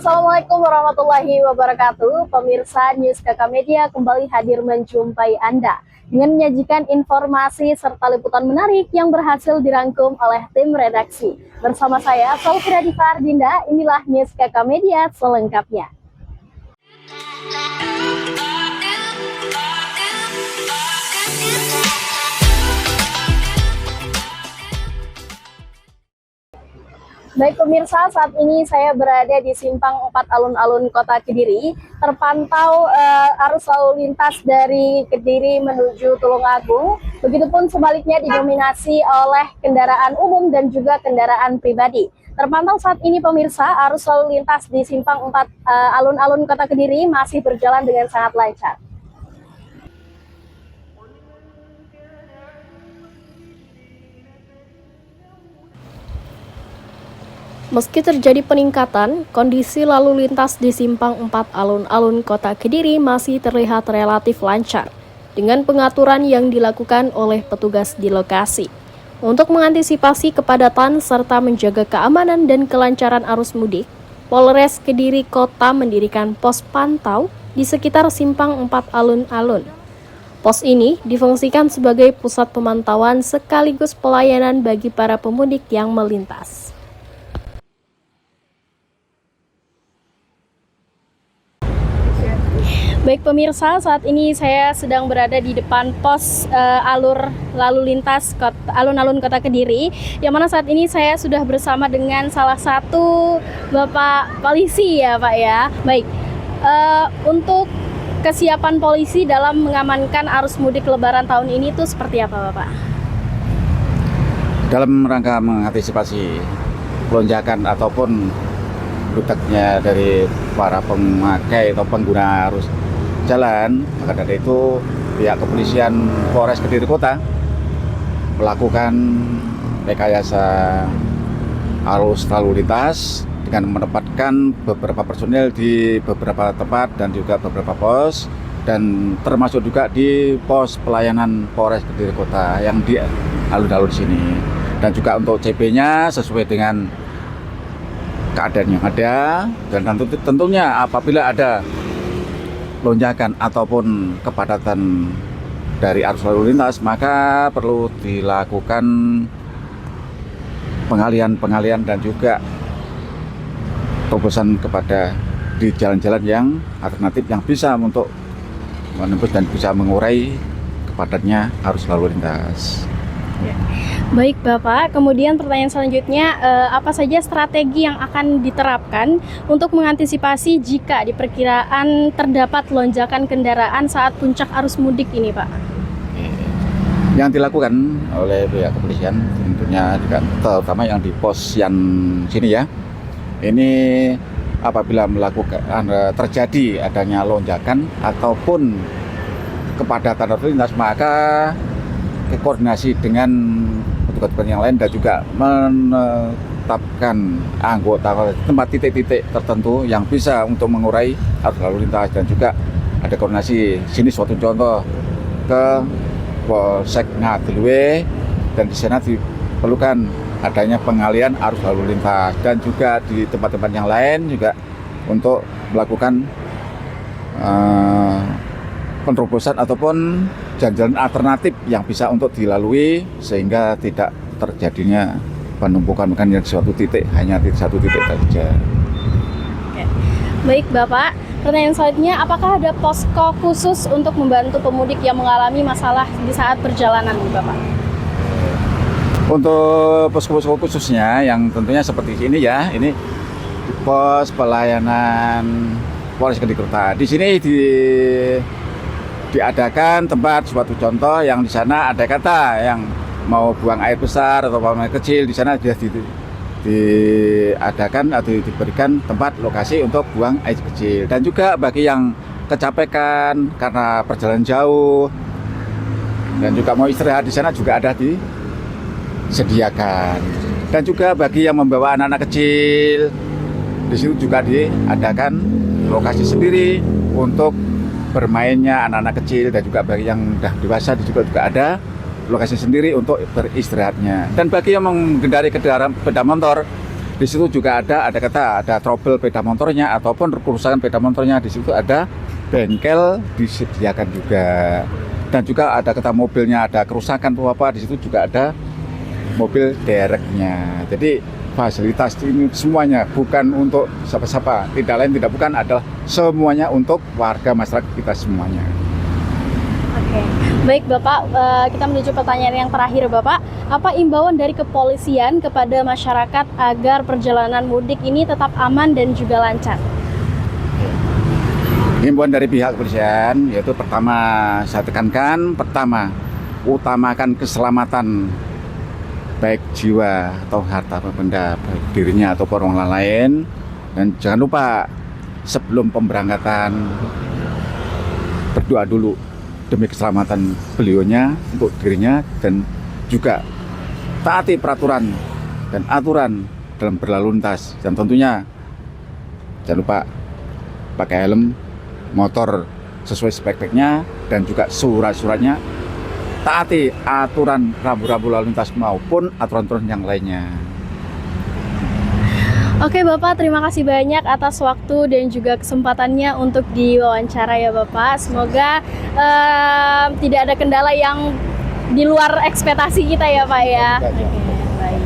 Assalamualaikum warahmatullahi wabarakatuh. Pemirsa News KK Media kembali hadir menjumpai Anda dengan menyajikan informasi serta liputan menarik yang berhasil dirangkum oleh tim redaksi. Bersama saya, Salfira Diva Ardinda, inilah News KK Media selengkapnya. Baik pemirsa, saat ini saya berada di Simpang 4 Alun-Alun Kota Kediri. Terpantau arus lalu lintas dari Kediri menuju Tulungagung. Begitupun sebaliknya didominasi oleh kendaraan umum dan juga kendaraan pribadi. Terpantau saat ini pemirsa, arus lalu lintas di Simpang 4 Alun-Alun Kota Kediri masih berjalan dengan sangat lancar. Meski terjadi peningkatan, kondisi lalu lintas di Simpang 4 Alun-Alun Kota Kediri masih terlihat relatif lancar dengan pengaturan yang dilakukan oleh petugas di lokasi. Untuk mengantisipasi kepadatan serta menjaga keamanan dan kelancaran arus mudik, Polres Kediri Kota mendirikan pos pantau di sekitar Simpang 4 Alun-Alun. Pos ini difungsikan sebagai pusat pemantauan sekaligus pelayanan bagi para pemudik yang melintas. Baik pemirsa, saat ini saya sedang berada di depan pos alur lalu lintas alun-alun Kota Kediri, yang mana saat ini saya sudah bersama dengan salah satu Bapak Polisi ya Pak ya. Baik, untuk kesiapan polisi dalam mengamankan arus mudik Lebaran tahun ini itu seperti apa Bapak? Dalam rangka mengantisipasi lonjakan ataupun bludaknya dari para pemakai atau pengguna arus jalan, maka dari itu pihak kepolisian Polres Kediri Kota melakukan rekayasa arus lalu lintas dengan menempatkan beberapa personel di beberapa tempat dan juga beberapa pos, dan termasuk juga di pos pelayanan Polres Kediri Kota yang di alun-alun sini, dan juga untuk CP-nya sesuai dengan keadaan yang ada, dan tentunya apabila ada lonjakan ataupun kepadatan dari arus lalu lintas, maka perlu dilakukan pengalihan dan juga terobosan kepada di jalan-jalan yang alternatif yang bisa untuk menembus dan bisa mengurai kepadatnya arus lalu lintas. Ya. Baik Bapak, kemudian pertanyaan selanjutnya, apa saja strategi yang akan diterapkan untuk mengantisipasi jika diperkiraan terdapat lonjakan kendaraan saat puncak arus mudik ini Pak? Yang dilakukan oleh pihak kepolisian tentunya juga terutama yang di pos yang sini ya, ini apabila terjadi adanya lonjakan ataupun kepadatan lalu lintas, maka koordinasi dengan petugas yang lain dan juga menetapkan anggota tempat titik-titik tertentu yang bisa untuk mengurai arus lalu lintas, dan juga ada koordinasi sini suatu contoh ke Polsek Ngadilwe, dan di sana diperlukan adanya pengalihan arus lalu lintas, dan juga di tempat-tempat yang lain juga untuk melakukan penerobosan ataupun jalan-jalan alternatif yang bisa untuk dilalui sehingga tidak terjadinya penumpukan di suatu titik, hanya di satu titik saja. Oke. Baik Bapak, pertanyaan selanjutnya, apakah ada posko khusus untuk membantu pemudik yang mengalami masalah di saat perjalanan Bapak? Untuk posko-posko khususnya yang tentunya seperti ini ya, ini pos pelayanan Polres Kediri Kota. Di sini diadakan tempat suatu contoh yang di sana ada kata yang mau buang air besar atau buang air kecil, di sana sudah diadakan atau diberikan tempat lokasi untuk buang air kecil. Dan juga bagi yang kecapekan karena perjalanan jauh dan juga mau istirahat, di sana juga ada disediakan. Dan juga bagi yang membawa anak-anak kecil, di situ juga diadakan lokasi sendiri untuk bermainnya anak-anak kecil, dan juga bagi yang sudah dewasa juga ada lokasi sendiri untuk beristirahatnya. Dan bagi yang mengendarai kendaraan sepeda motor, Di situ juga ada trouble sepeda motornya ataupun kerusakan sepeda motornya. Di situ ada bengkel disediakan juga. Dan juga ada kata mobilnya ada kerusakan atau apa, di situ juga ada mobil dereknya. Jadi fasilitas ini semuanya bukan untuk siapa-siapa, tidak lain tidak bukan, adalah semuanya untuk warga masyarakat kita semuanya. Oke, baik Bapak, kita menuju pertanyaan yang terakhir Bapak. Apa imbauan dari kepolisian kepada masyarakat agar perjalanan mudik ini tetap aman dan juga lancar? Himbauan dari pihak kepolisian yaitu pertama, saya tekankan, utamakan keselamatan baik jiwa atau harta benda, baik dirinya atau orang lain. Dan jangan lupa sebelum pemberangkatan berdoa dulu demi keselamatan beliaunya, untuk dirinya, dan juga taati peraturan dan aturan dalam berlalu lintas. Dan tentunya jangan lupa pakai helm motor sesuai spek-speknya dan juga surat-suratnya. Taati aturan rambu-rambu lalu lintas maupun aturan-aturan yang lainnya. Oke Bapak, terima kasih banyak atas waktu dan juga kesempatannya untuk diwawancara ya Bapak. Semoga tidak ada kendala yang di luar ekspektasi kita ya Pak ya. Oke, baik.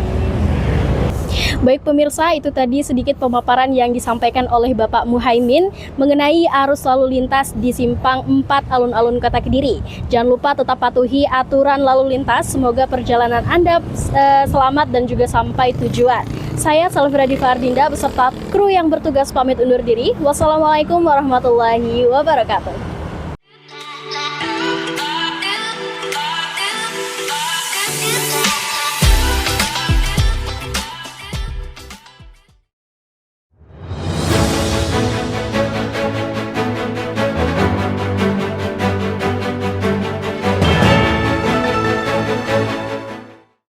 Baik pemirsa, itu tadi sedikit pemaparan yang disampaikan oleh Bapak Muhaimin mengenai arus lalu lintas di Simpang 4 Alun-Alun Kota Kediri. Jangan lupa tetap patuhi aturan lalu lintas. Semoga perjalanan Anda selamat dan juga sampai tujuan. Saya Salvira Divardinda beserta kru yang bertugas pamit undur diri. Wassalamualaikum warahmatullahi wabarakatuh.